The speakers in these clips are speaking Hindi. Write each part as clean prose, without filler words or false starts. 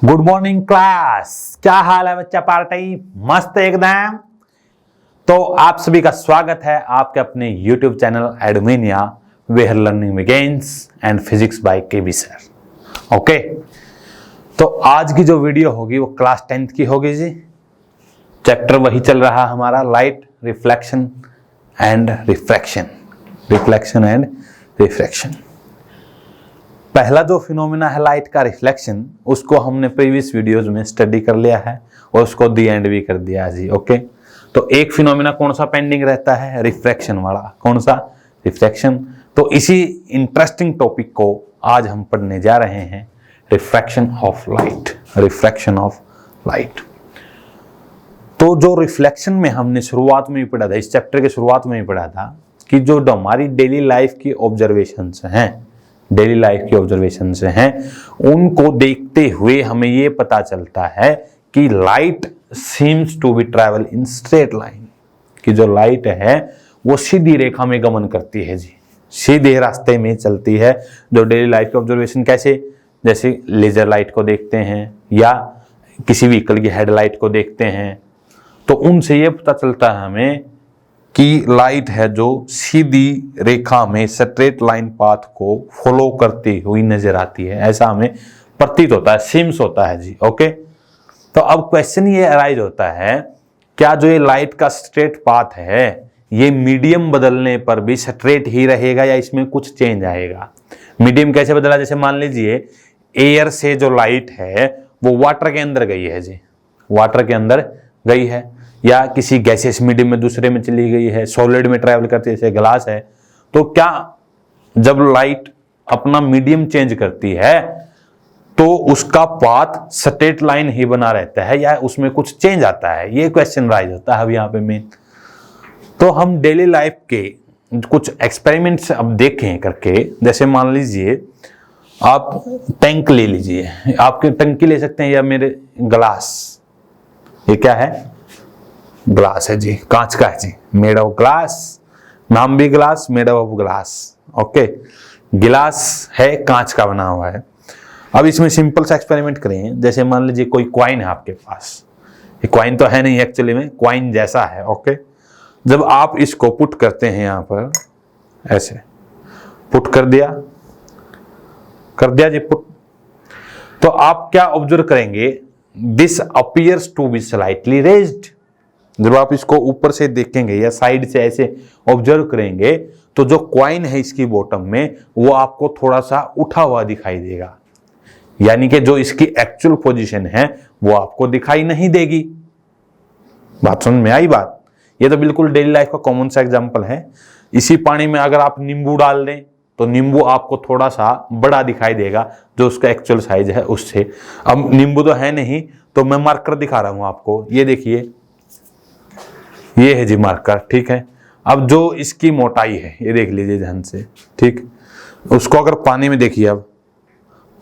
Good morning class. क्या हाल है बच्चा पार्टी? मस्त एकदम। तो आप सभी का स्वागत है आपके अपने YouTube चैनल एडमिनिया where learning begins and physics by KB sir. Okay, तो आज की जो वीडियो होगी वो क्लास 10th की होगी जी। चैप्टर वही चल रहा हमारा, light, reflection and refraction. Reflection and refraction. पहला जो फिनोमेना है लाइट का, रिफ्लेक्शन, उसको हमने प्रीवियस वीडियोज में स्टडी कर लिया है और उसको दी एंड भी कर दिया है जी। ओके, तो एक फिनोमेना कौन सा पेंडिंग रहता है? रिफ्रैक्शन वाला। कौन सा? रिफ्रैक्शन। तो इसी इंटरेस्टिंग टॉपिक को आज हम पढ़ने जा रहे हैं, refraction of light. Refraction of light. तो जो रिफ्लेक्शन में हमने शुरुआत में ही पढ़ा था, इस चैप्टर के शुरुआत में ही पढ़ा था कि जो हमारी डेली लाइफ की ऑब्जर्वेशंस हैं, डेली लाइफ की ऑब्जर्वेशन से हैं, उनको देखते हुए हमें ये पता चलता है कि light seems to be travel in straight line, कि जो लाइट है वो सीधी रेखा में गमन करती है जी, सीधे रास्ते में चलती है। जो डेली लाइफ की ऑब्जर्वेशन कैसे, जैसे लेजर लाइट को देखते हैं या किसी व्हीकल की हेडलाइट को देखते हैं, तो उनसे ये पता चलता है हमें कि लाइट है जो सीधी रेखा में स्ट्रेट लाइन पाथ को फॉलो करती हुई नजर आती है, ऐसा हमें प्रतीत होता है, सीम्स होता है जी। ओके, तो अब क्वेश्चन ये अराइज होता है, क्या जो ये लाइट का स्ट्रेट पाथ है ये मीडियम बदलने पर भी स्ट्रेट ही रहेगा या इसमें कुछ चेंज आएगा? मीडियम कैसे बदला? जैसे मान लीजिए एयर से जो लाइट है वो वाटर के अंदर गई है जी, वाटर के अंदर गई है, या किसी गैसियस मीडियम में दूसरे में चली गई है, सॉलिड में ट्रैवल करती है, जैसे ग्लास है। तो क्या जब लाइट अपना मीडियम चेंज करती है तो उसका पाथ स्ट्रेट लाइन ही बना रहता है या उसमें कुछ चेंज आता है? ये क्वेश्चन राइज होता है अब यहाँ पे मेन। तो हम डेली लाइफ के कुछ एक्सपेरिमेंट्स अब देखें करके, जैसे मान लीजिए आप टैंक ले लीजिए, आपके टंकी ले सकते हैं, या मेरे ग्लास, ये क्या है? ग्लास है जी, कांच का है जी, मेड ऑफ ग्लास, नाम भी glass, made of glass. Okay, गिलास है, कांच का बना हुआ है। अब इसमें सिंपल सा एक्सपेरिमेंट करें। जैसे मान लीजिए कोई कॉइन है आपके पास, ये कॉइन तो है नहीं एक्चुअली में, कॉइन जैसा है। ओके, जब आप इसको पुट करते हैं यहाँ पर, ऐसे पुट कर दिया जी पुट, तो आप क्या ऑब्जर्व करेंगे? This appears to be slightly raised. जब आप इसको ऊपर से देखेंगे या साइड से ऐसे ऑब्जर्व करेंगे तो जो कॉइन है इसकी बॉटम में वो आपको थोड़ा सा उठा हुआ दिखाई देगा, यानी कि जो इसकी एक्चुअल पोजीशन है वो आपको दिखाई नहीं देगी। बात समझ में आई बात? ये तो बिल्कुल डेली लाइफ का कॉमन सा एग्जांपल है। इसी पानी में अगर आप नींबू डाल दें तो नींबू आपको थोड़ा सा बड़ा दिखाई देगा जो उसका एक्चुअल साइज है उससे। अब नींबू तो है नहीं, तो मैं मार्कर दिखा रहा हूं आपको, ये देखिए, ये है जी मार्कर, ठीक है। अब जो इसकी मोटाई है ये देख लीजिए ध्यान से, ठीक। उसको अगर पानी में देखिए, अब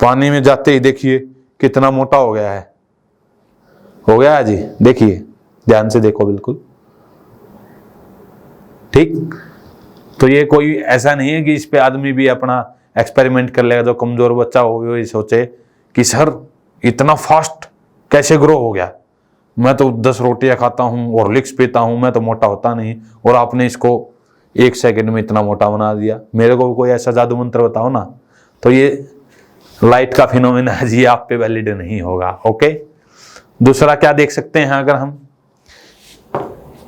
पानी में जाते ही देखिए कितना मोटा हो गया है, हो गया है जी, देखिए ध्यान से देखो बिल्कुल, ठीक। तो ये कोई ऐसा नहीं है कि इस पे आदमी भी अपना एक्सपेरिमेंट कर लेगा। जो कमजोर बच्चा हो वो ये सोचे कि सर इतना फास्ट कैसे ग्रो हो गया, मैं तो 10 रोटियां खाता हूँ, हॉर्लिक्स पीता हूँ, मैं तो मोटा होता नहीं, और आपने इसको 1 सेकंड में इतना मोटा बना दिया। मेरे को कोई ऐसा जादू मंत्र बताओ ना। तो ये लाइट का फिनोमेना है जी, आप पे वैलिड नहीं होगा। ओके, दूसरा क्या देख सकते हैं अगर हम,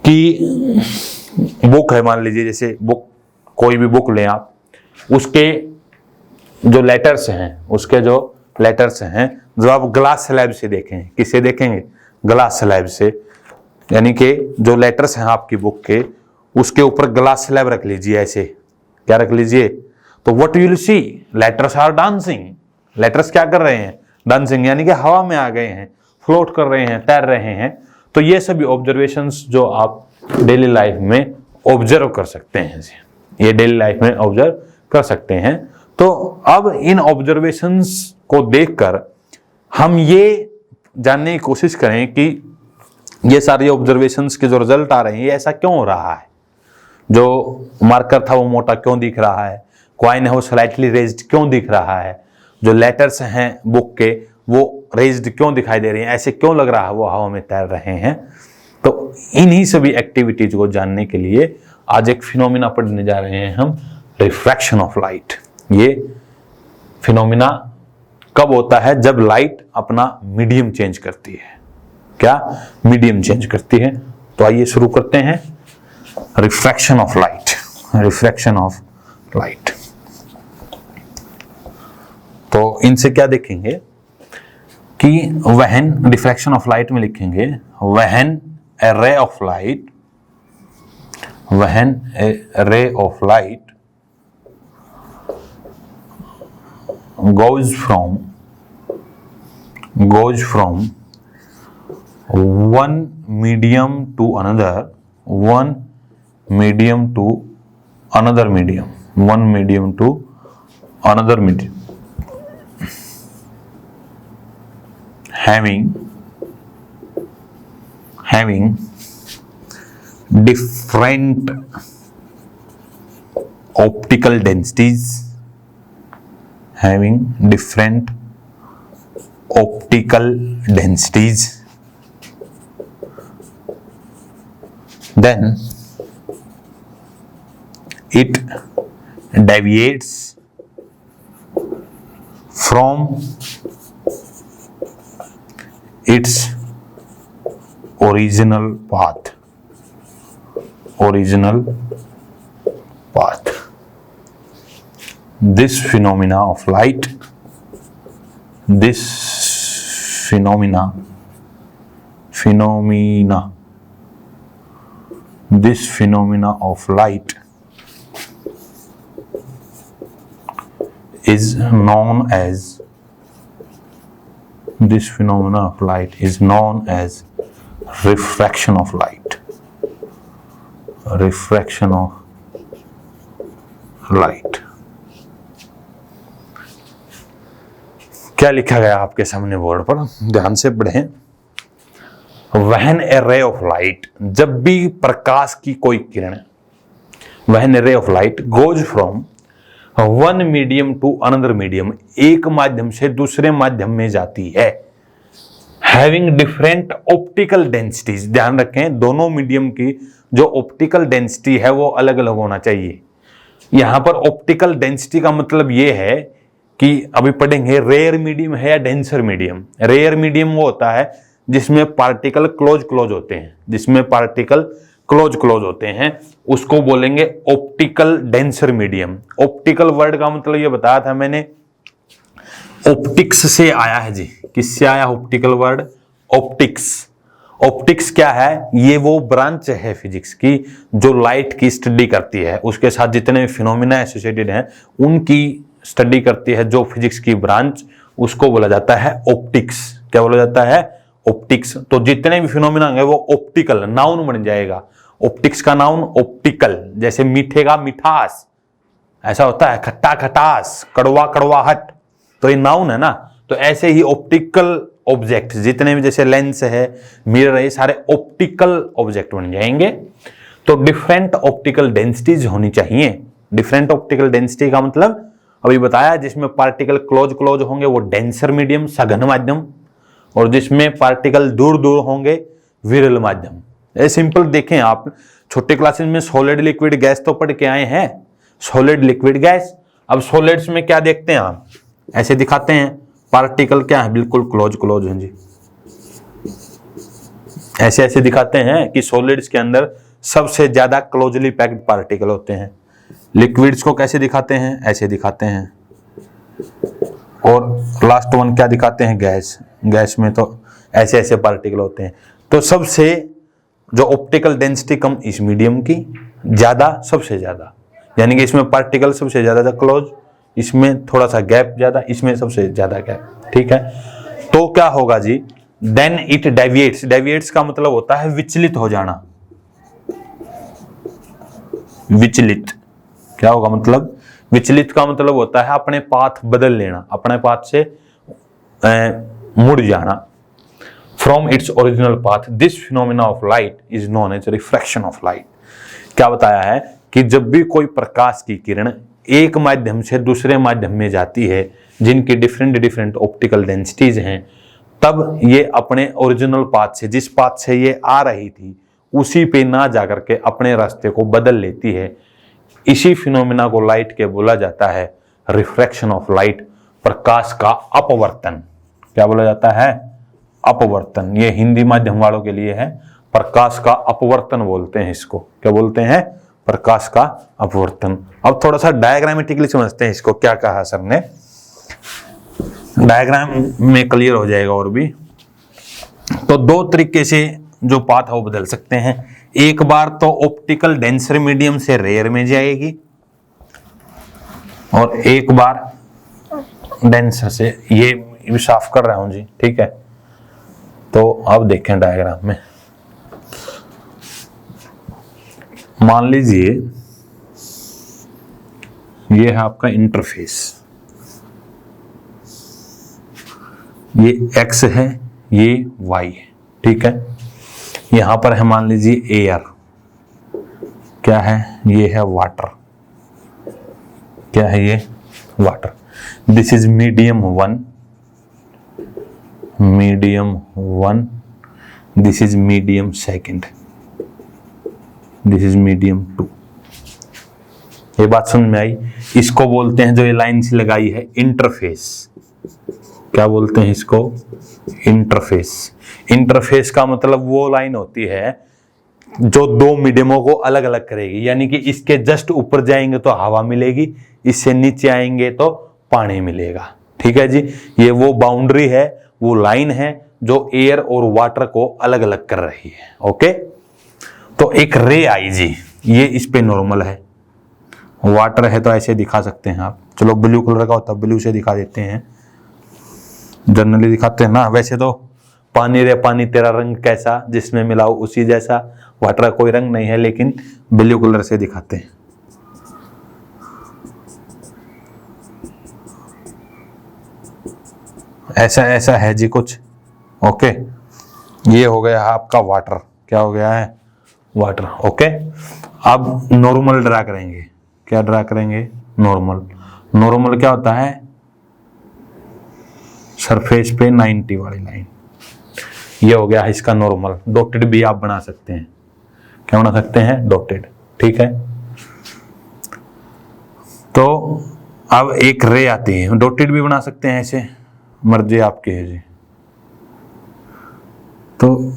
कि बुक है, मान लीजिए जैसे बुक, कोई भी बुक लें आप, उसके जो लेटर्स हैं, उसके जो लेटर्स हैं, जब आप ग्लास स्लैब से देखें, किससे देखेंगे? ग्लास स्लैब से, यानी कि जो लेटर्स हैं आपकी बुक के, उसके ऊपर ग्लास स्लैब रख लीजिए, ऐसे क्या रख लीजिए, तो what you will see, letters are dancing. Letters क्या कर रहे हैं? डांसिंग, यानी कि हवा में आ गए हैं, फ्लोट कर रहे हैं, तैर रहे हैं। तो ये सभी ऑब्जर्वेशंस जो आप डेली लाइफ में ऑब्जर्व कर सकते हैं, ये डेली लाइफ में ऑब्जर्व कर सकते हैं। तो अब इन ऑब्जर्वेशंस को देखकर हम ये जानने की कोशिश करें कि ये सारे ऑब्जर्वेशंस के जो रिजल्ट आ रहे हैं ये ऐसा क्यों हो रहा है। जो मार्कर था वो मोटा क्यों दिख रहा है, कॉइन है वो स्लाइटली रेज्ड क्यों दिख रहा है, जो लेटर्स हैं बुक के वो रेज्ड क्यों दिखाई दे रही हैं, ऐसे क्यों लग रहा है वो हवा में तैर रहे हैं। तो इन्हीं सभी एक्टिविटीज को जानने के लिए आज एक फिनोमिना पढ़ने जा रहे हैं हम, रिफ्रैक्शन ऑफ लाइट। ये फिनोमिना कब होता है? जब लाइट अपना मीडियम चेंज करती है। क्या? मीडियम चेंज करती है। तो आइए शुरू करते हैं, refraction of light. Refraction of light, तो इनसे क्या देखेंगे कि व्हेन रिफ्रैक्शन ऑफ लाइट में लिखेंगे व्हेन ए रे ऑफ लाइट, व्हेन ए रे of light goes from one medium to another, one medium to another medium, one medium to another medium, having different optical densities, having different optical densities, then it deviates from its original path. This phenomena of light, this phenomena of light is known as, this phenomena of light is known as refraction of light. Refraction of light. क्या लिखा गया आपके सामने बोर्ड पर, ध्यान से पढ़ें। When a ray of light, जब भी प्रकाश की कोई किरण, when a ray of light goes from one medium to another medium, एक माध्यम से दूसरे माध्यम में जाती है, having different optical densities, ध्यान रखें दोनों मीडियम की जो ऑप्टिकल डेंसिटी है वो अलग अलग होना चाहिए। यहां पर ऑप्टिकल डेंसिटी का मतलब ये है कि अभी पढ़ेंगे रेयर मीडियम है या डेंसर मीडियम। रेयर मीडियम वो होता है जिसमें पार्टिकल क्लोज होते हैं, जिसमें पार्टिकल क्लोज होते हैं, उसको बोलेंगे optical denser medium. Optical word का मतलब ये बताया था मैंने, ऑप्टिक्स से आया है जी। किससे आया ऑप्टिकल वर्ड? ऑप्टिक्स। ऑप्टिक्स क्या है? ये वो ब्रांच है फिजिक्स की जो लाइट की स्टडी करती है, उसके साथ जितने फिनोमिना एसोसिएटेड हैं उनकी स्टडी करती है जो फिजिक्स की ब्रांच, उसको बोला जाता है ऑप्टिक्स। क्या बोला जाता है? ऑप्टिक्स। तो जितने भी फिनोमिना होंगे वो ऑप्टिकल, नाउन बन जाएगा। ऑप्टिक्स का नाउन ऑप्टिकल, जैसे मीठे का मिठास, ऐसा होता है खट्टा खटास, कड़वा कड़वाहट, तो ये नाउन है ना। तो ऐसे ही ऑप्टिकल ऑब्जेक्ट जितने भी, जैसे लेंस है, मिरर है, सारे ऑप्टिकल ऑब्जेक्ट बन जाएंगे। तो डिफरेंट ऑप्टिकल डेंसिटीज होनी चाहिए। डिफरेंट ऑप्टिकल डेंसिटी का मतलब अभी बताया, जिसमें पार्टिकल क्लोज होंगे वो डेंसर मीडियम, सघन माध्यम, और जिसमें पार्टिकल दूर होंगे विरल माध्यम। ये सिंपल देखें आप, छोटे क्लासेस में सॉलिड लिक्विड गैस तो पढ़ के आए हैं, सॉलिड लिक्विड गैस। अब सॉलिड्स में क्या देखते हैं आप? ऐसे दिखाते हैं, पार्टिकल क्या है? बिल्कुल क्लोज हैं जी। ऐसे दिखाते हैं कि सॉलिड्स के अंदर सबसे ज्यादा क्लोजली पैक्ड पार्टिकल होते हैं। लिक्विड्स को कैसे दिखाते हैं? ऐसे दिखाते हैं। और लास्ट वन क्या दिखाते हैं? गैस में तो ऐसे पार्टिकल होते हैं। तो सबसे जो ऑप्टिकल डेंसिटी कम इस मीडियम की, ज्यादा सबसे ज्यादा, यानी कि इसमें पार्टिकल सबसे ज्यादा क्लोज, इसमें थोड़ा सा गैप ज्यादा, इसमें सबसे ज्यादा गैप। ठीक है, तो क्या होगा जी? Then it deviates. डेविएट्स का मतलब होता है विचलित हो जाना। विचलित क्या होगा मतलब? विचलित का मतलब होता है अपने पाथ बदल लेना, अपने पाथ से मुड़ जाना। From its original path, this phenomena of light is known as refraction of light. क्या बताया है कि जब भी कोई प्रकाश की किरण एक माध्यम से दूसरे माध्यम में जाती है जिनकी डिफरेंट ऑप्टिकल डेंसिटीज हैं, तब ये अपने ओरिजिनल पाथ से, जिस पाथ से ये आ रही थी उसी पे ना जाकर के अपने रास्ते को बदल लेती है। इसी फिनोमिना को लाइट के बोला जाता है रिफ्रैक्शन ऑफ लाइट, प्रकाश का अपवर्तन। क्या बोला जाता है? अपवर्तन। ये हिंदी माध्यम वालों के लिए है, प्रकाश का अपवर्तन बोलते हैं इसको। क्या बोलते हैं? प्रकाश का अपवर्तन। अब थोड़ा सा डायग्रामेटिकली समझते हैं इसको, क्या कहा सर ने। डायग्राम में क्लियर हो जाएगा और भी। तो दो तरीके से जो पाथ है वो बदल सकते हैं। एक बार तो ऑप्टिकल डेंसर मीडियम से रेयर में जाएगी, और एक बार डेंसर से। ये साफ कर रहा हूं जी, ठीक है। तो अब देखें डायग्राम में, मान लीजिए ये है आपका इंटरफेस, ये x है, ये y है, ठीक है। यहां पर है मान लीजिए एयर, क्या है? ये है वाटर, क्या है ये? Water. This is medium 1, medium 1, this is medium 2, this is medium 2। ये बात समझ में आई? इसको बोलते हैं, जो ये लाइन सी लगाई है, इंटरफेस। क्या बोलते हैं इसको? इंटरफेस। इंटरफेस का मतलब वो लाइन होती है जो दो मीडियमों को अलग अलग करेगी। यानी कि इसके जस्ट ऊपर जाएंगे तो हवा मिलेगी, इससे नीचे आएंगे तो पानी मिलेगा, ठीक है जी। ये वो बाउंड्री है, वो लाइन है जो एयर और वाटर को अलग अलग कर रही है। ओके, तो एक रे आई जी, ये इस पे नॉर्मल है। वाटर है तो ऐसे दिखा सकते हैं आप। चलो ब्लू कलर का होता है, ब्लू से दिखा देते हैं, जनरली दिखाते हैं ना। वैसे तो पानी रे पानी तेरा रंग कैसा, जिसमें मिलाओ उसी जैसा। वाटर का कोई रंग नहीं है, लेकिन ब्लू कलर से दिखाते हैं। ऐसा ऐसा है जी कुछ। ओके, ये हो गया आपका वाटर। क्या हो गया है? वाटर। ओके, अब नॉर्मल ड्रा करेंगे। क्या ड्रा करेंगे? नॉर्मल। नॉर्मल क्या होता है? सरफेस पे 90 वाली लाइन। ये हो गया इसका नॉर्मल। डॉटेड भी आप बना सकते हैं। क्या बना सकते हैं? डॉटेड, ठीक है। तो अब एक रे आती है, डॉटेड भी बना सकते हैं, ऐसे मर्जी आपकी है जी। तो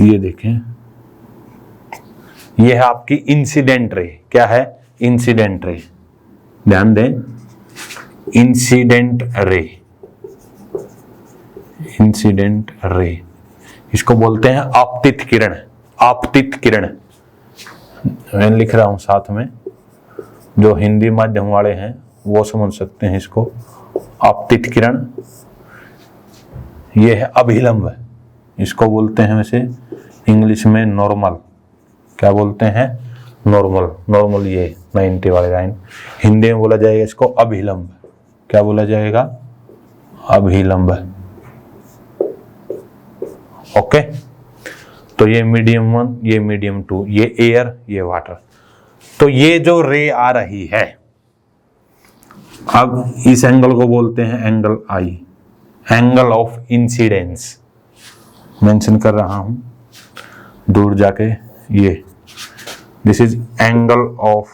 ये देखें, ये है आपकी इंसिडेंट रे। क्या है? Incident ray. ध्यान दें, इंसिडेंट रे, इंसिडेंट रे। इसको बोलते हैं आपतित किरण। आपतित किरण मैं लिख रहा हूं साथ में, जो हिंदी माध्यम वाले हैं वो समझ सकते हैं इसको। आपतित किरण, ये है अभिलंब, इसको बोलते हैं वैसे इंग्लिश में नॉर्मल। क्या बोलते हैं? नॉर्मल। नॉर्मल ये 90 वाली लाइन। हिंदी में बोला जाएगा इसको अभिलंब। क्या बोला जाएगा? अभिलंब। ओके, तो ये मीडियम 1, ये मीडियम 2, ये एयर, ये वाटर। तो ये जो रे आ रही है, अब इस एंगल को बोलते हैं angle I, angle of incidence. Mention कर रहा हूं दूर जाके, ये this is angle of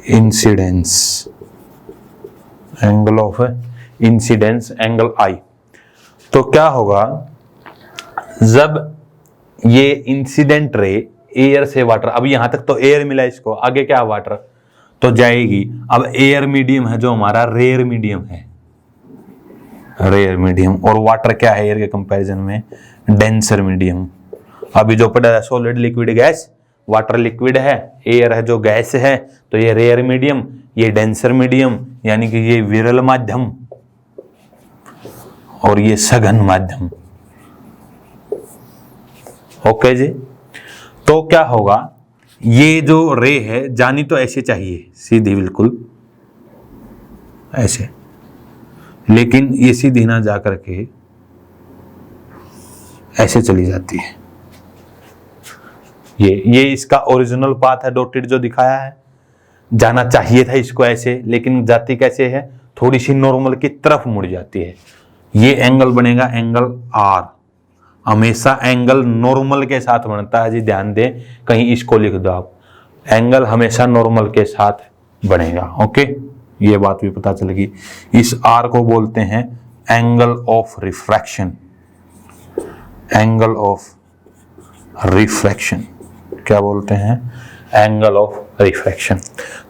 incidence, angle of incidence, angle I. तो क्या होगा जब ये इंसिडेंट रे एयर से वाटर, अब यहां तक तो एयर मिला इसको, आगे क्या वाटर तो जाएगी। अब एयर मीडियम है जो हमारा, रेयर मीडियम है, रेयर मीडियम। और वाटर क्या है एयर के कंपैरिजन में? Denser medium. अभी जो पड़ा है solid liquid gas, water liquid है, एयर है जो गैस है, तो ये रेयर मीडियम, ये डेंसर मीडियम, यानी कि ये विरल माध्यम और ये सघन माध्यम। ओके जी, तो क्या होगा, ये जो रे है जानी तो ऐसे चाहिए, सीधी बिल्कुल ऐसे, लेकिन ये सीधी ना जा करके ऐसे चली जाती है। ये इसका ओरिजिनल पाथ है, डॉटेड जो दिखाया है। जाना चाहिए था इसको ऐसे, लेकिन जाती कैसे है? थोड़ी सी नॉर्मल की तरफ मुड़ जाती है। ये एंगल बनेगा एंगल आर। हमेशा एंगल नॉर्मल के साथ बनता है जी, ध्यान दें, कहीं इसको लिख दो आप, एंगल हमेशा नॉर्मल के साथ बनेगा। ओके, ये बात भी पता चल गई। इस आर को बोलते हैं angle of refraction. Angle of refraction क्या बोलते हैं? Angle of refraction.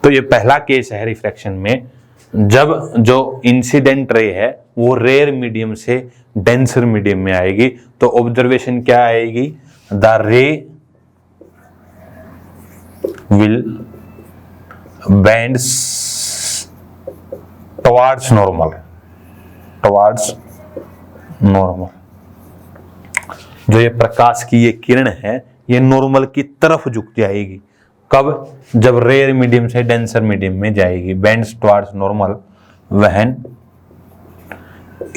तो ये पहला केस है रिफ्रैक्शन में, जब जो इंसिडेंट रे है वो रेयर मीडियम से डेंसर मीडियम में आएगी। तो ऑब्जर्वेशन क्या आएगी? The ray will bends towards normal, towards normal. जो ये प्रकाश की ये किरण है ये नॉर्मल की तरफ झुक जाएगी। कब? जब रेयर मीडियम से डेंसर मीडियम में जाएगी। Bends towards normal when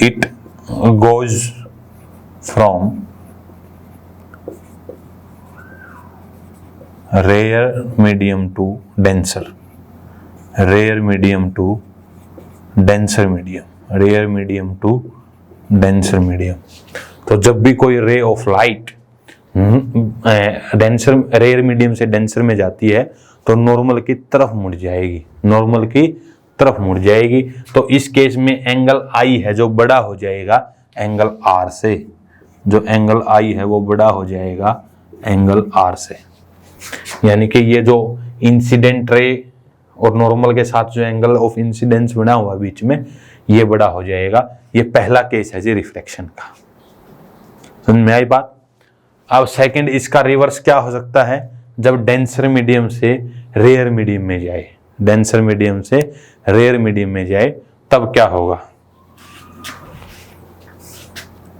it goes from rare medium to denser, rare medium to denser medium, rare medium to denser medium. तो जब भी कोई ray of light denser rare medium से डेंसर में जाती है तो नॉर्मल की तरफ मुड़ जाएगी, नॉर्मल की तरफ मुड़ जाएगी। तो इस केस में एंगल आई है जो बड़ा हो जाएगा एंगल आर से, जो एंगल आई है वो बड़ा हो जाएगा एंगल आर से। यानी कि ये जो इंसिडेंट रे और नॉर्मल के साथ जो एंगल ऑफ इंसिडेंस बना हुआ बीच में ये बड़ा हो जाएगा। ये पहला केस है जी रिफ्लेक्शन का। समझ में आई बात? अब सेकंड, इसका रिवर्स क्या हो सकता है? जब डेंसर मीडियम से रेयर मीडियम में जाए, डेंसर मीडियम से रेयर मीडियम में जाए तब क्या होगा?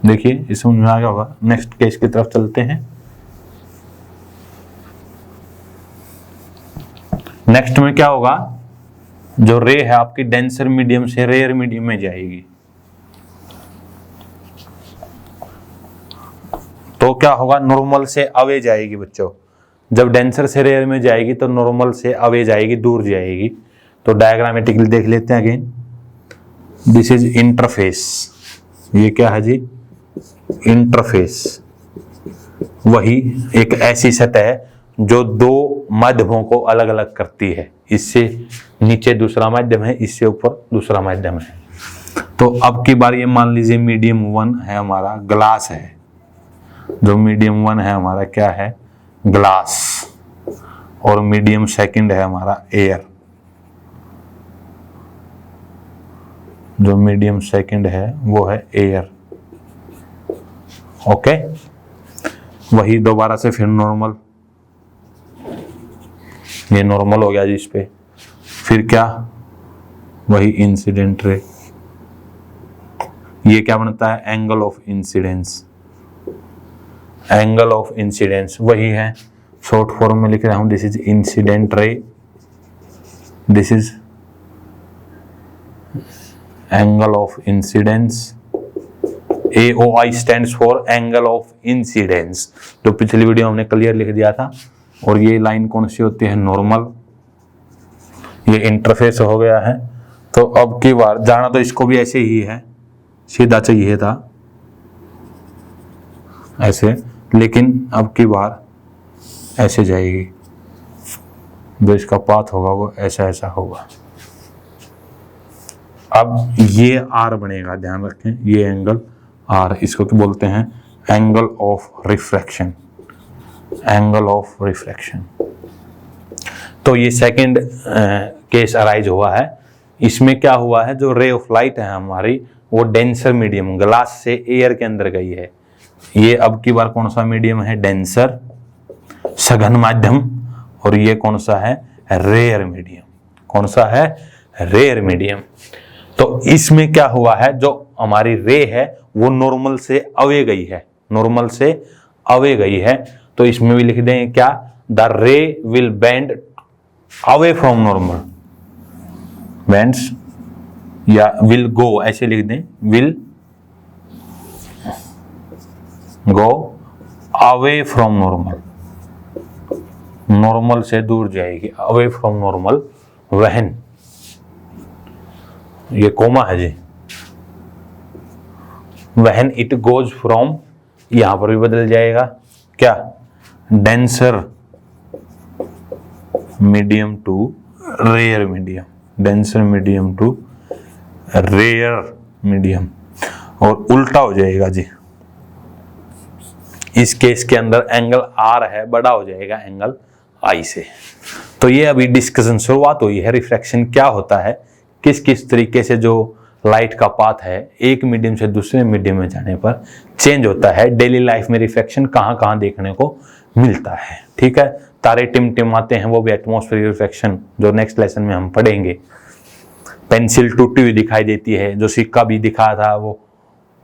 देखिए इसमें समझ में आ गया होगा। नेक्स्ट केस की तरफ चलते हैं। नेक्स्ट में क्या होगा? जो रे है आपकी डेंसर मीडियम से रेयर मीडियम में जाएगी तो क्या होगा? नॉर्मल से अवे जाएगी बच्चों। जब डेंसर से रेयर में जाएगी तो नॉर्मल से अवे जाएगी, दूर जाएगी। तो डायग्रामेटिकली देख लेते हैं अगेन। This is interface. ये क्या है जी? इंटरफेस। वही एक ऐसी सतह जो दो माध्यमों को अलग अलग करती है। इससे नीचे दूसरा माध्यम है, इससे ऊपर दूसरा माध्यम है। तो अब की बार ये मान लीजिए मीडियम 1 है हमारा, ग्लास है। जो मीडियम 1 है हमारा क्या है? ग्लास। और मीडियम सेकंड है हमारा एयर। जो मीडियम सेकंड है वो है एयर। ओके, वही दोबारा से फिर नॉर्मल, ये नॉर्मल हो गया जी इस पे। फिर क्या? वही इंसिडेंट रे। ये क्या बनता है? Angle of incidence. Angle of incidence वही है, शॉर्ट फॉर्म में लिख रहा हूं। This is incident ray, this is angle of incidence. AOI stands for angle of incidence, जो पिछली वीडियो हमने क्लियर लिख दिया था। और ये लाइन कौन सी होती है? नॉर्मल। ये इंटरफेस हो गया है। तो अब की बार जाना तो इसको भी ऐसे ही है, सीधा चाहिए था ऐसे, लेकिन अब की बार ऐसे जाएगी। जो इसका पाथ होगा वो ऐसा ऐसा होगा। अब ये आर बनेगा, ध्यान रखें, ये एंगल आर, इसको क्या बोलते हैं? Angle of refraction. Angle of refraction. तो ये सेकंड केस अराइज हुआ है। इसमें क्या हुआ है? जो रे ऑफ लाइट है हमारी वो डेंसर मीडियम, ग्लास से एयर के अंदर गई है। ये अब की बार कौन सा मीडियम है? डेंसर, सघन माध्यम। और ये कौन सा है? Rare medium. कौन सा है? Rare medium. तो इसमें क्या हुआ है? जो हमारी रे है वो नॉर्मल से अवे गई है, नॉर्मल से अवे गई है। तो इसमें भी लिख दें क्या? The ray will bend away from normal, bends, या विल गो, ऐसे लिख दें, will go away from normal. Normal से दूर जाएगी, अवे फ्रॉम नॉर्मल, व्हेन ये कोमा है जी, व्हेन इट गोज फ्रॉम, यहां पर भी बदल जाएगा क्या, denser medium to rare medium, denser medium to rare medium, और उल्टा हो जाएगा जी। इस केस के अंदर एंगल आर है, बड़ा हो जाएगा एंगल आई से। तो ये अभी डिस्कशन शुरुआत हुई है, रिफ्रैक्शन क्या होता है, किस किस तरीके से जो लाइट का पाथ है एक मीडियम से दूसरे मीडियम में जाने पर चेंज होता है, डेली लाइफ में रिफ्रैक्शन कहाँ कहाँ देखने को मिलता है। ठीक है, तारे टिमटिमाते हैं, वो भी एटमॉस्फेरिक रिफ्रैक्शन जो नेक्स्ट लेसन में हम पढ़ेंगे। पेंसिल टूटी हुई दिखाई देती है, जो सिक्का भी दिखा था वो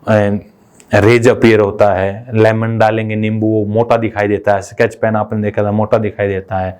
रेज अपीयर होता है। लेमन डालेंगे नींबू, वो मोटा दिखाई देता है। स्केच पेन आपने देखा था मोटा दिखाई देता है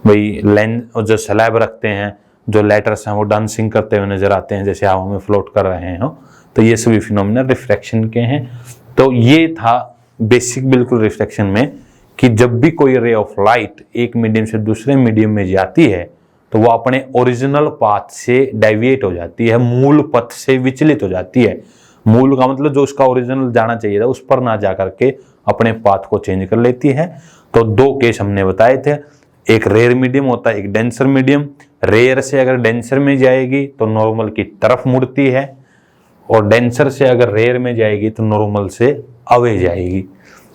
भाई। लेंस और जो स्लैब रखते हैं, जो लेटर्स हैं वो डांसिंग करते हुए नजर आते हैं, जैसे हवा में फ्लोट कर रहे हो। तो ये सभी फिनोमिना रिफ्रैक्शन के हैं। तो ये था बेसिक बिल्कुल रिफ्रैक्शन में, कि जब भी कोई रे ऑफ लाइट एक मीडियम से दूसरे मीडियम में जाती है तो वो अपने ओरिजिनल पाथ से डेविएट हो जाती है, मूल पथ से विचलित हो जाती है। मूल का मतलब जो उसका ओरिजिनल जाना चाहिए था उस पर ना जाकर के अपने पाथ को चेंज कर लेती है। तो दो केस हमने बताए थे, एक रेयर मीडियम होता है, एक डेंसर मीडियम। रेयर से अगर डेंसर में जाएगी तो नॉर्मल की तरफ मुड़ती है, और डेंसर से अगर रेयर में जाएगी तो नॉर्मल से अवे जाएगी।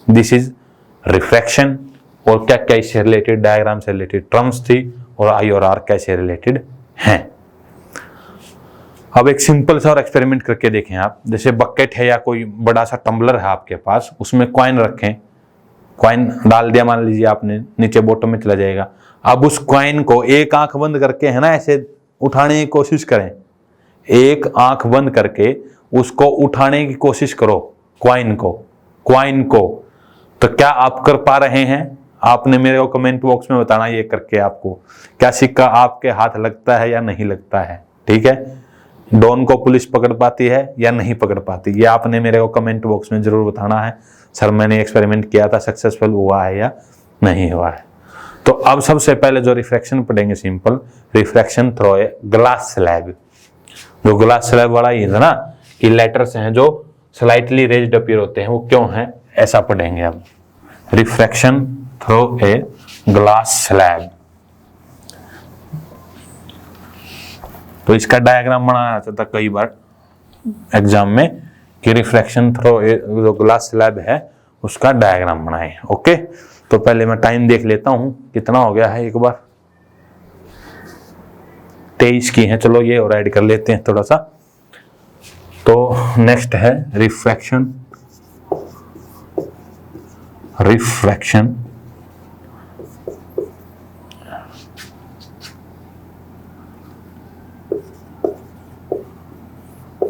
This is refraction. और क्या क्या इससे रिलेटेड डायग्राम से रिलेटेड टर्म्स थी, और आई और आर कैसे रिलेटेड हैं। अब एक सिंपल सा और एक्सपेरिमेंट करके देखें आप। जैसे बकेट है या कोई बड़ा सा टम्बलर है आपके पास, उसमें कॉइन रखें, कॉइन डाल दिया मान लीजिए आपने, नीचे बॉटम में चला जाएगा। अब उस कॉइन को एक आंख बंद करके है ना ऐसे उठाने की कोशिश करें, एक आंख बंद करके उसको उठाने की कोशिश करो कॉइन को। तो क्या आप कर पा रहे हैं? आपने मेरे को कमेंट बॉक्स में बताना ये करके आपको, क्या सिक्का आपके हाथ लगता है या नहीं लगता है। ठीक है, डॉन को पुलिस पकड़ पाती है या नहीं पकड़ पाती, ये आपने मेरे को कमेंट बॉक्स में जरूर बताना है। सर मैंने एक्सपेरिमेंट किया था, सक्सेसफुल हुआ है या नहीं हुआ है। तो अब सबसे पहले जो रिफ्रैक्शन पढ़ेंगे, simple refraction through a glass slab. जो ग्लास स्लैब वाला ये था ना कि लेटर्स हैं जो स्लाइटली रेज्ड अपीयर होते हैं, वो क्यों हैं, ऐसा पढ़ेंगे अब। Refraction through a glass slab. तो इसका डायग्राम बनाया जाता था कई बार एग्जाम में, कि रिफ्रैक्शन थ्रू जो ग्लास स्लैब है उसका डायग्राम बनाए। ओके, तो पहले मैं टाइम देख लेता हूं कितना हो गया है, एक बार 23 की है। चलो ये और ऐड कर लेते हैं थोड़ा सा। तो नेक्स्ट है refraction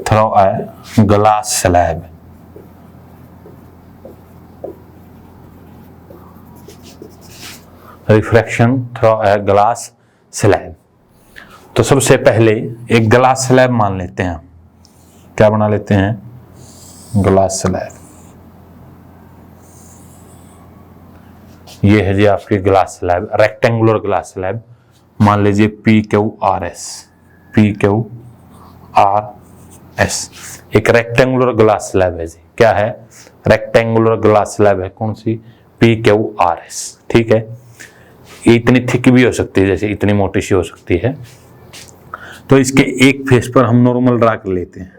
through a glass slab. Refraction through a glass slab. तो सबसे पहले एक ग्लास स्लैब मान लेते हैं। क्या बना लेते हैं? Glass slab. ये है जी आपकी glass slab, rectangular glass slab. मान लीजिए PQRS, एक रेक्टेंगुलर ग्लास स्लैब है जी। क्या है? रेक्टेंगुलर ग्लास स्लैब है। कौन सी? PQRS। ठीक है, ये इतनी थिक भी हो सकती है, जैसे इतनी मोटी सी हो सकती है। तो इसके एक फेस पर हम नॉर्मल ड्रा कर लेते हैं।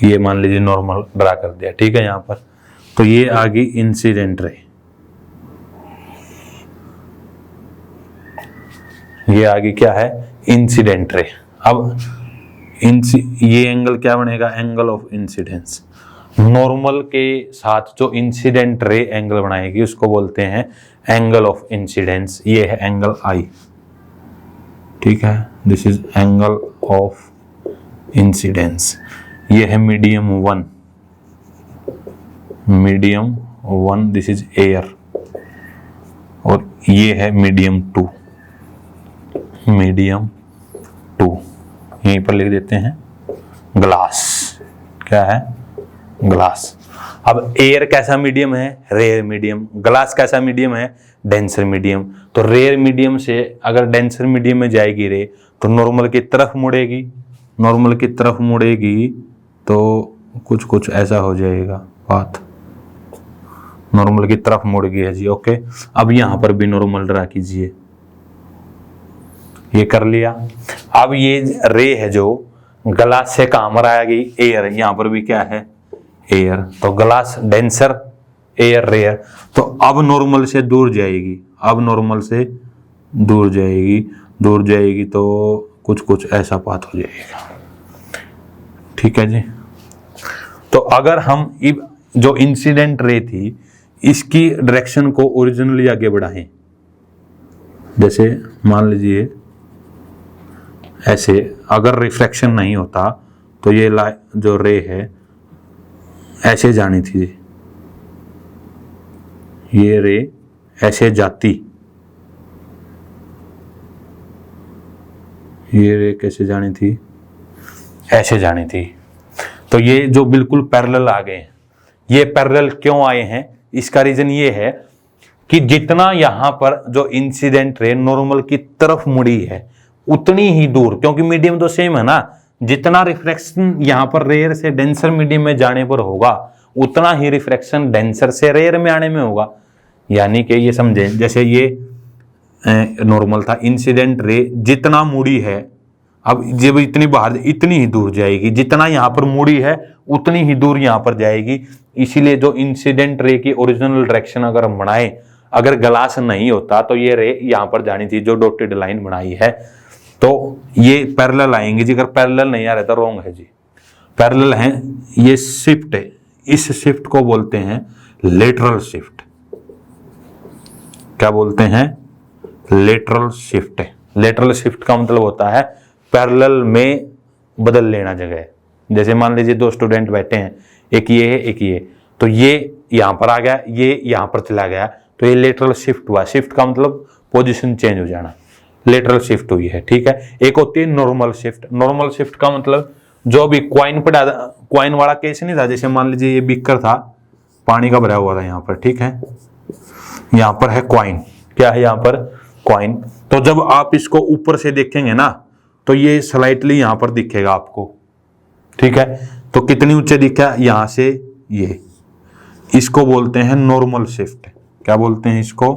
ये मान लीजिए नॉर्मल ड्रा कर दिया, ठीक है। यहां पर तो ये आ गई इंसिडेंट रे, ये आ गई क्या है? Incident ray. अब ये एंगल क्या बनेगा? Angle of incidence. नॉर्मल के साथ जो इंसिडेंट रे एंगल बनाएगी उसको बोलते हैं एंगल ऑफ इंसिडेंस। ये है एंगल आई, ठीक है। This is angle of incidence. ये है मीडियम 1, दिस इज एयर। और ये है मीडियम 2, यहीं पर लिख देते हैं ग्लास। क्या है? ग्लास। अब एयर कैसा मीडियम है? Rare medium. ग्लास कैसा मीडियम है? Denser medium. तो रेयर मीडियम से अगर डेंसर मीडियम में जाएगी रे तो नॉर्मल की तरफ मुड़ेगी, नॉर्मल की तरफ मुड़ेगी तो कुछ कुछ ऐसा हो जाएगा, पाथ नॉर्मल की तरफ मुड़ गई है जी। ओके, अब यहां पर भी नॉर्मल ड्रा कीजिए, ये कर लिया। अब ये रे है जो ग्लास से कहां पर आएगी, एयर, यहां पर भी क्या है, एयर, तो ग्लास डेंसर, एयर रेयर, तो अब नॉर्मल से दूर जाएगी, अब नॉर्मल से दूर जाएगी, दूर जाएगी तो कुछ कुछ ऐसा पाथ हो जाएगा। ठीक है जी। तो अगर हम जो इंसिडेंट रे थी इसकी डायरेक्शन को ओरिजिनली आगे बढ़ाएं, जैसे मान लीजिए ऐसे, अगर रिफ्लेक्शन नहीं होता तो ये जो रे है ऐसे जानी थी, ये रे ऐसे जाती, ये रे कैसे जानी थी, ऐसे जानी थी। तो ये जो बिल्कुल पैरेलल आ गए, ये पैरेलल क्यों आए हैं, इसका रीजन ये है कि जितना यहां पर जो इंसिडेंट रे नॉर्मल की तरफ मुड़ी है उतनी ही दूर, क्योंकि मीडियम तो सेम है ना, जितना रिफ्लेक्शन यहां पर रेयर से डेंसर मीडियम में जाने पर होगा उतना ही रिफ्लेक्शन डेंसर से रेयर में आने में होगा। यानी कि ये समझे, जैसे ये नॉर्मल था, इंसिडेंट रे जितना मुड़ी है, अब जब इतनी बाहर इतनी ही दूर जाएगी, जितना यहां पर मुड़ी है उतनी ही दूर यहां पर जाएगी। इसीलिए जो इंसिडेंट रे की ओरिजिनल डायरेक्शन अगर हम बनाए, अगर ग्लास नहीं होता तो ये रे यहां पर जानी थी, जो डॉटेड लाइन बनाई है, तो ये पैरेलल आएंगे जी। अगर पैरेलल नहीं आ रहा तो रॉन्ग है जी, पैरेलल है। ये शिफ्ट है, इस शिफ्ट को बोलते हैं लेटरल शिफ्ट। क्या बोलते हैं, लेटरल शिफ्ट। लेटरल शिफ्ट का मतलब होता है पैरेलल में बदल लेना जगह। जैसे मान लीजिए दो स्टूडेंट बैठे हैं, एक ये है एक ये, तो ये यहां पर आ गया, ये यहां पर चला गया, तो ये लेटरल शिफ्ट हुआ। शिफ्ट का मतलब पोजीशन चेंज हो जाना, लेटरल शिफ्ट हुई है। ठीक है। एक होती है नॉर्मल शिफ्ट। नॉर्मल शिफ्ट का मतलब जो भी क्वाइन पड़ा, क्वाइन वाला केस नहीं था, जैसे मान लीजिए ये बीकर था, पानी का भरा हुआ था यहाँ पर, ठीक है, यहाँ पर है क्वाइन, क्या है यहाँ पर, क्वाइन। तो जब आप इसको ऊपर से देखेंगे ना तो ये स्लाइटली यहाँ पर दिखेगा आपको, ठीक है। तो कितनी ऊंचे दिखा, यहाँ से ये, इसको बोलते हैं नॉर्मल शिफ्ट। क्या बोलते हैं इसको,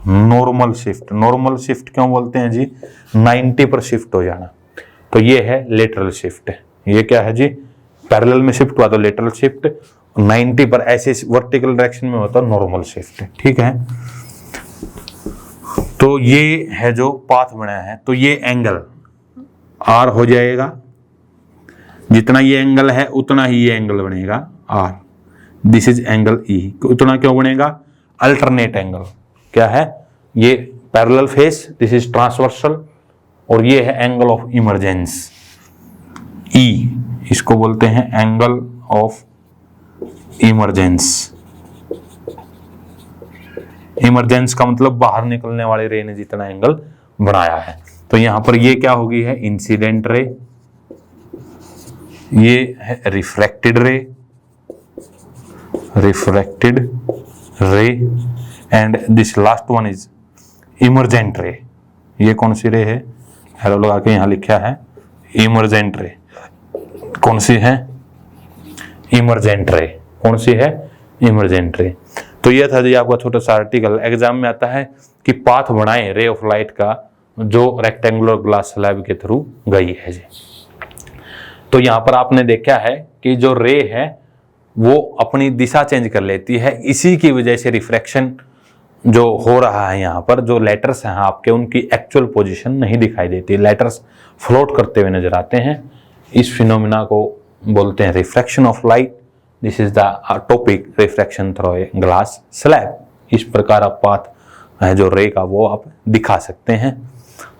नॉर्मल शिफ्ट। नॉर्मल शिफ्ट क्यों बोलते हैं जी, 90 पर शिफ्ट हो जाना, तो ये है लेटरल शिफ्ट। ये क्या है जी, पैरेलल में शिफ्ट हुआ तो लेटरल शिफ्ट, 90 पर ऐसे वर्टिकल डायरेक्शन में होता है नॉर्मल शिफ्ट। ठीक है। तो ये है जो पाथ बनाया है, तो ये एंगल आर हो जाएगा, जितना ये एंगल है उतना ही ये एंगल बनेगा R. This is angle E. उतना क्यों बनेगा, अल्टरनेट एंगल। क्या है, ये parallel face, this is transversal, और ये है एंगल ऑफ इमरजेंस ई, इसको बोलते हैं एंगल ऑफ इमरजेंस। इमरजेंस का मतलब बाहर निकलने वाले रे ने जितना एंगल बनाया है। तो यहां पर ये क्या होगी, है इंसिडेंट रे, ये है रिफ्रैक्टेड रे, रिफ्रैक्टेड रे, and this last one is emergent ray. ये कौन सी रे है, एरो लगा के यहां लिखा है इमरजेंट रे। कौन सी है, इमरजेंट रे। कौन सी है, इमरजेंट रे। तो ये था जी आपका छोटा सा आर्टिकल। एग्जाम में आता है कि पाथ बनाए रे ऑफ लाइट का जो रेक्टेंगुलर ग्लास स्लैब के थ्रू गई है जी। तो यहां पर आपने देखा है कि जो रे है वो अपनी दिशा चेंज कर लेती है, इसी की वजह से रिफ्रैक्शन जो हो रहा है यहाँ पर, जो लेटर्स हैं आपके उनकी एक्चुअल पोजीशन नहीं दिखाई देती, लेटर्स फ्लोट करते हुए नजर आते हैं। इस फिनोमिना को बोलते हैं refraction of light. This is the topic, refraction through a glass slab. इस प्रकार आप पाथ है जो रे का वो आप दिखा सकते हैं।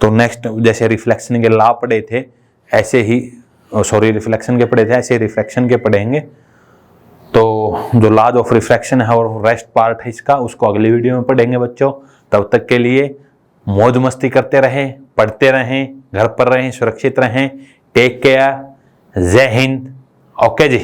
तो नेक्स्ट जैसे रिफ्लेक्शन के लॉ पढ़े थे ऐसे ही, सॉरी रिफ्लेक्शन के पढ़े थे ऐसे रिफ्रैक्शन के पढ़ेंगे। तो जो लॉज ऑफ रिफ्रैक्शन है और रेस्ट पार्ट है इसका, उसको अगली वीडियो में पढ़ेंगे बच्चों। तब तक के लिए मौज मस्ती करते रहें, पढ़ते रहें, घर पर रहें, सुरक्षित रहें। टेक केयर, जय हिंद। ओके जी।